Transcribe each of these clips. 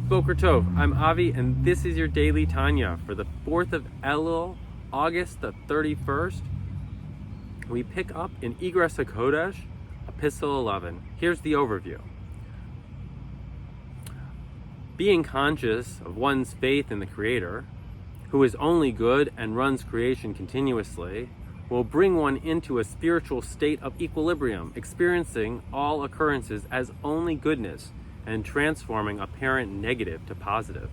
Boker Tov, I'm Avi, and this is your daily Tanya for the 4th of Elul, August the 31st. We pick up in Igras HaKodesh, Epistle 11. Here's the overview. Being conscious of one's faith in the Creator, who is only good and runs creation continuously, will bring one into a spiritual state of equilibrium, experiencing all occurrences as only goodness and transforming apparent negative to positive.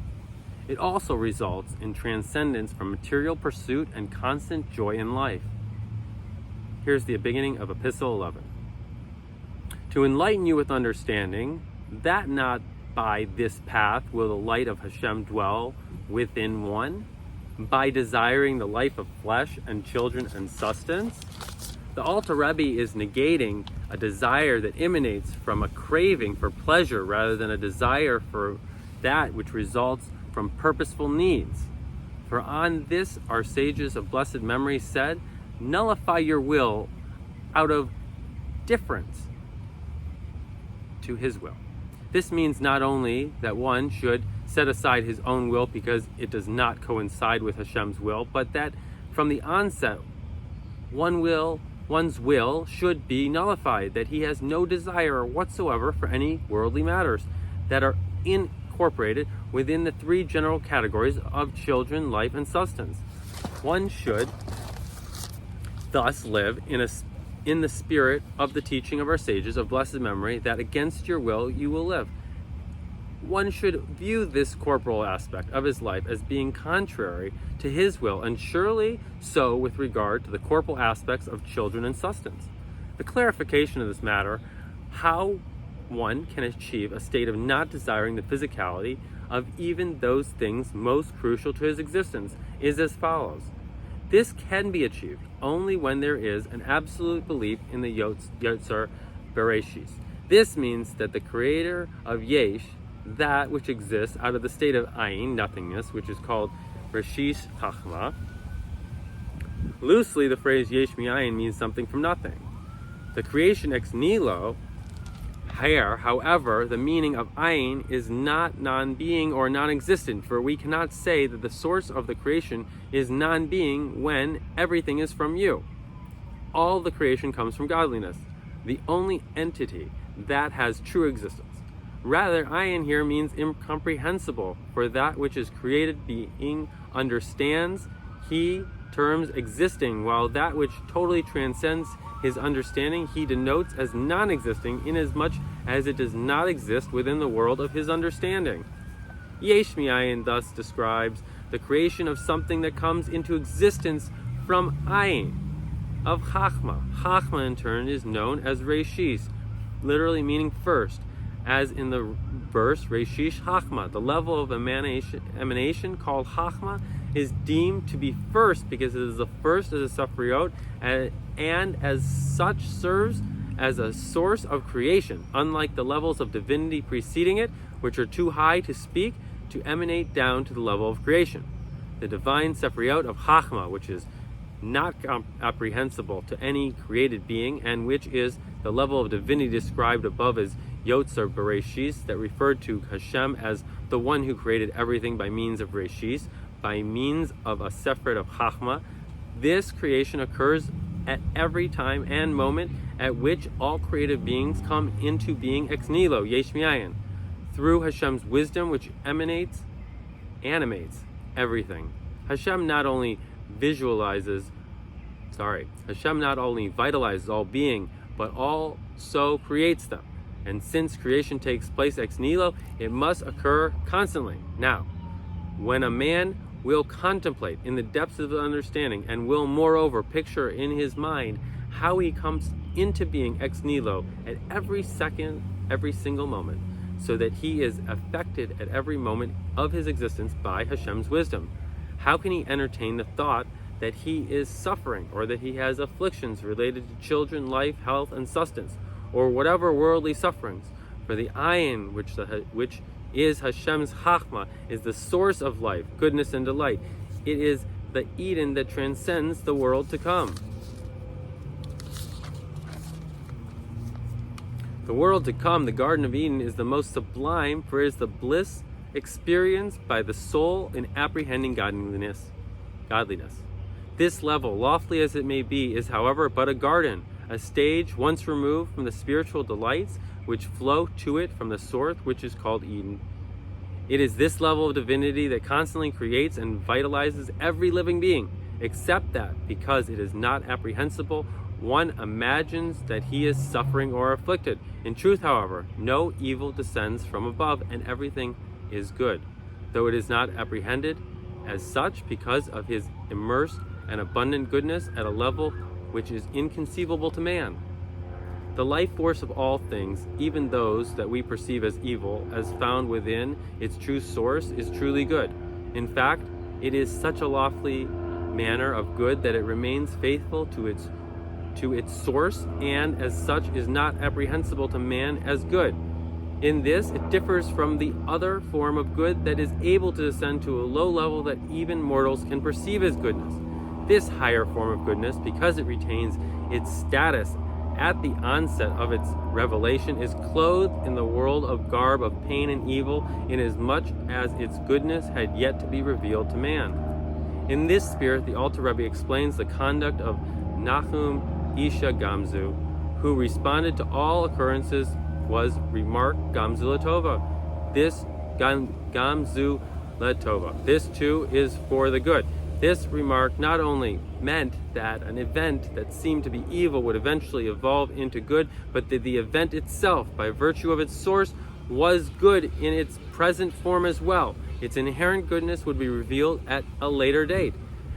It also results in transcendence from material pursuit and constant joy in life. Here's the beginning of Epistle 11. To enlighten you with understanding, that not by this path will the light of Hashem dwell within one, by desiring the life of flesh and children and sustenance. The Alter Rebbe is negating a desire that emanates from a craving for pleasure rather than a desire for that which results from purposeful needs. For on this our sages of blessed memory said, nullify your will out of difference to his will. This means not only that one should set aside his own will because it does not coincide with Hashem's will, but that from the onset, one's will should be nullified, that he has no desire whatsoever for any worldly matters that are incorporated within the three general categories of children, life, and sustenance. One should thus live in the spirit of the teaching of our sages of blessed memory, that against your will you will live. One should view this corporal aspect of his life as being contrary to his will, and surely so with regard to the corporal aspects of children and sustenance. The clarification of this matter, how one can achieve a state of not desiring the physicality of even those things most crucial to his existence, is as follows. This can be achieved only when there is an absolute belief in the Yotzer Bereshis. This means that the creator of Yesh, that which exists out of the state of Ayin, nothingness, which is called Reshish Chachma. Loosely, the phrase Yesh Mi'ayin means something from nothing. The creation ex nihilo, here, however, the meaning of Ayin is not non-being or non-existent, for we cannot say that the source of the creation is non-being when everything is from you. All the creation comes from godliness, the only entity that has true existence. Rather, ayin here means incomprehensible, for that which is created being understands he terms existing, while that which totally transcends his understanding he denotes as non-existing, inasmuch as it does not exist within the world of his understanding. Yesh Mi'ayin thus describes the creation of something that comes into existence from ayin, of Chachma. Chachma in turn is known as Reshis, literally meaning first, as in the verse, Reshish Chachma. The level of emanation called Chachma is deemed to be first because it is the first as a Sefriot, and as such serves as a source of creation, unlike the levels of divinity preceding it, which are too high to speak, to emanate down to the level of creation. The divine Sefriot of Chachma, which is not apprehensible to any created being, and which is the level of divinity described above as Yotzer Bereshis, that referred to Hashem as the one who created everything by means of Reshis, by means of a Sefret of Chachma. This creation occurs at every time and moment at which all creative beings come into being ex nihilo, Yesh Mi'ayin, through Hashem's wisdom which animates everything. Hashem not only vitalizes all being, but also creates them. And since creation takes place ex nihilo, it must occur constantly. Now, when a man will contemplate in the depths of understanding and will moreover picture in his mind how he comes into being ex nihilo at every second, every single moment, so that he is affected at every moment of his existence by Hashem's wisdom, how can he entertain the thought that he is suffering, or that he has afflictions related to children, life, health, and sustenance, or whatever worldly sufferings? For the ayin, which is Hashem's Chachma, is the source of life, goodness, and delight. It is the Eden that transcends the world to come. The world to come, the Garden of Eden, is the most sublime, for it is the bliss experienced by the soul in apprehending godliness. This level, lofty as it may be, is however but a garden, a stage once removed from the spiritual delights which flow to it from the source which is called Eden. It is this level of divinity that constantly creates and vitalizes every living being, except that, because it is not apprehensible, one imagines that he is suffering or afflicted. In truth, however, no evil descends from above, and everything is good, though it is not apprehended as such because of his immersed and abundant goodness at a level which is inconceivable to man. The life force of all things, even those that we perceive as evil, as found within its true source, is truly good. In fact, it is such a lofty manner of good that it remains faithful to its source, and as such is not apprehensible to man as good. In this, it differs from the other form of good that is able to descend to a low level that even mortals can perceive as goodness. This higher form of goodness, because it retains its status at the onset of its revelation, is clothed in the world of garb of pain and evil, inasmuch as its goodness had yet to be revealed to man. In this spirit, the Alter Rebbe explains the conduct of Nahum Isha Gamzu, who responded to all occurrences was remark Gamzu Latova. This Gamzu Latova. This too is for the good. This remark not only meant that an event that seemed to be evil would eventually evolve into good, but that the event itself, by virtue of its source, was good in its present form as well. Its inherent goodness would be revealed at a later date.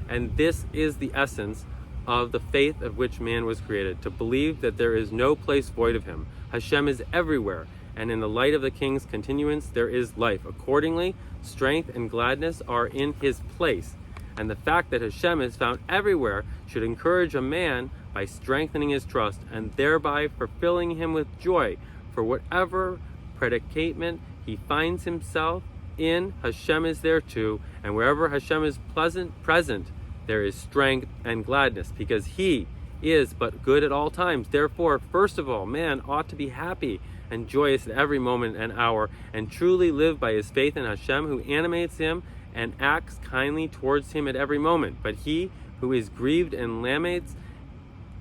And this is the essence of the faith of which man was created, to believe that there is no place void of him. Hashem is everywhere, and in the light of the King's continuance there is life. Accordingly, strength and gladness are in his place. And the fact that Hashem is found everywhere should encourage a man by strengthening his trust, and thereby fulfilling him with joy. For whatever predicament he finds himself in, Hashem is there too, and wherever Hashem is present, there is strength and gladness, because he is but good at all times. Therefore, first of all, man ought to be happy and joyous at every moment and hour, and truly live by his faith in Hashem, who animates him and acts kindly towards him at every moment. But he who is grieved and laments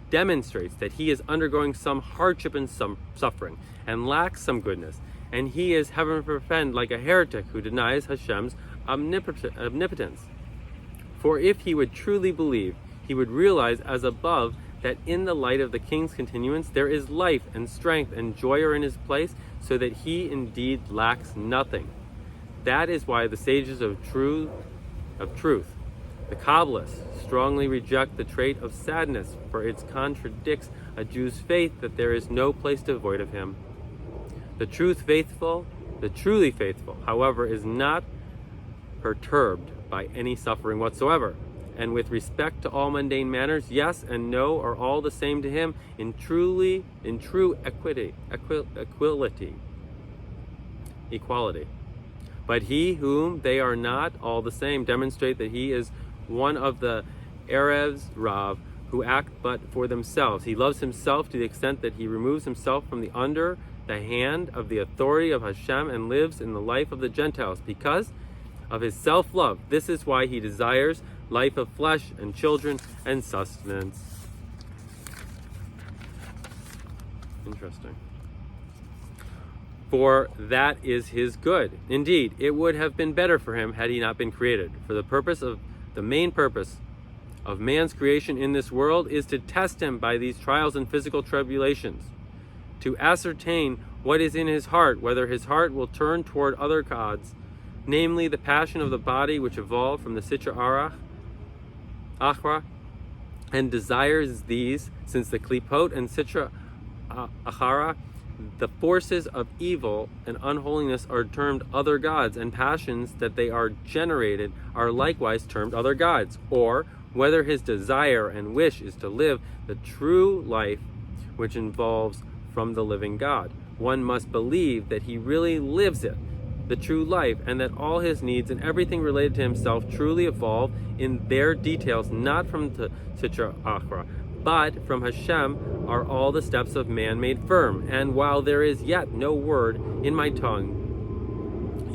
demonstrates that he is undergoing some hardship and some suffering, and lacks some goodness, and he is, heaven forfend, like a heretic who denies Hashem's omnipotence. For if he would truly believe, he would realize as above that in the light of the King's continuance there is life and strength and joy are in his place, so that he indeed lacks nothing. That is why the sages of truth, the Kabbalists, strongly reject the trait of sadness, for it contradicts a Jew's faith that there is no place devoid of him. The truly faithful, however, is not perturbed by any suffering whatsoever, and with respect to all mundane matters, yes and no are all the same to him in true equality. But he whom they are not all the same demonstrate that he is one of the Erevs Rav, who act but for themselves. He loves himself to the extent that he removes himself from under the hand of the authority of Hashem and lives in the life of the Gentiles because of his self-love. This is why he desires life of flesh and children and sustenance. Interesting. For that is his good. Indeed, it would have been better for him had he not been created. For the main purpose of man's creation in this world is to test him by these trials and physical tribulations, to ascertain what is in his heart, whether his heart will turn toward other gods, namely the passion of the body which evolved from the Sitra Achra, and desires these, since the Klipot and Sitra Achara, the forces of evil and unholiness, are termed other gods, and passions that they are generated are likewise termed other gods. Or whether his desire and wish is to live the true life which involves from the living God. One must believe that he really lives it, the true life, and that all his needs and everything related to himself truly evolve in their details, not from the Sitra Achra, but from Hashem are all the steps of man made firm. And while there is yet no word in my tongue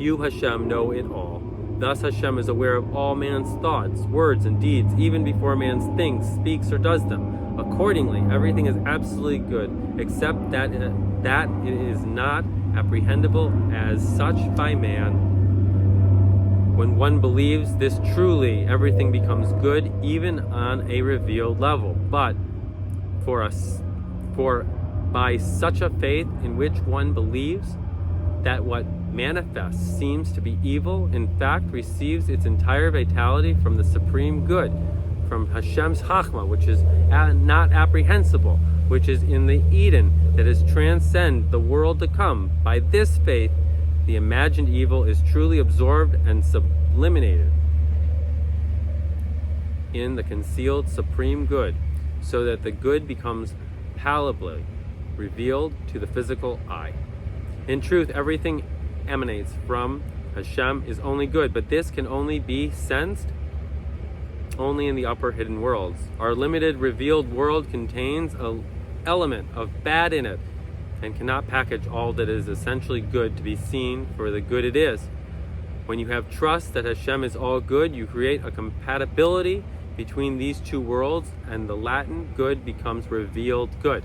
You, Hashem, know it all. Thus Hashem is aware of all man's thoughts, words, and deeds, even before man thinks, speaks, or does them. Accordingly, everything is absolutely good, except that it is not apprehendable as such by man. When one believes this truly, everything becomes good, even on a revealed level. But for by such a faith in which one believes that what manifests seems to be evil, in fact receives its entire vitality from the supreme good, from Hashem's Chachma, which is not apprehensible, which is in the Eden that is transcend the world to come. By this faith, the imagined evil is truly absorbed and sublimated in the concealed supreme good, so that the good becomes palpably revealed to the physical eye. In truth, everything emanates from Hashem is only good, but this can only be sensed only in the upper hidden worlds. Our limited revealed world contains an element of bad in it and cannot package all that is essentially good to be seen for the good it is. When you have trust that Hashem is all good, you create a compatibility between these two worlds, and the latent good becomes revealed good.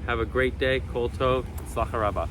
Have a great day. Kol Tov. Tzlacha Rabbah.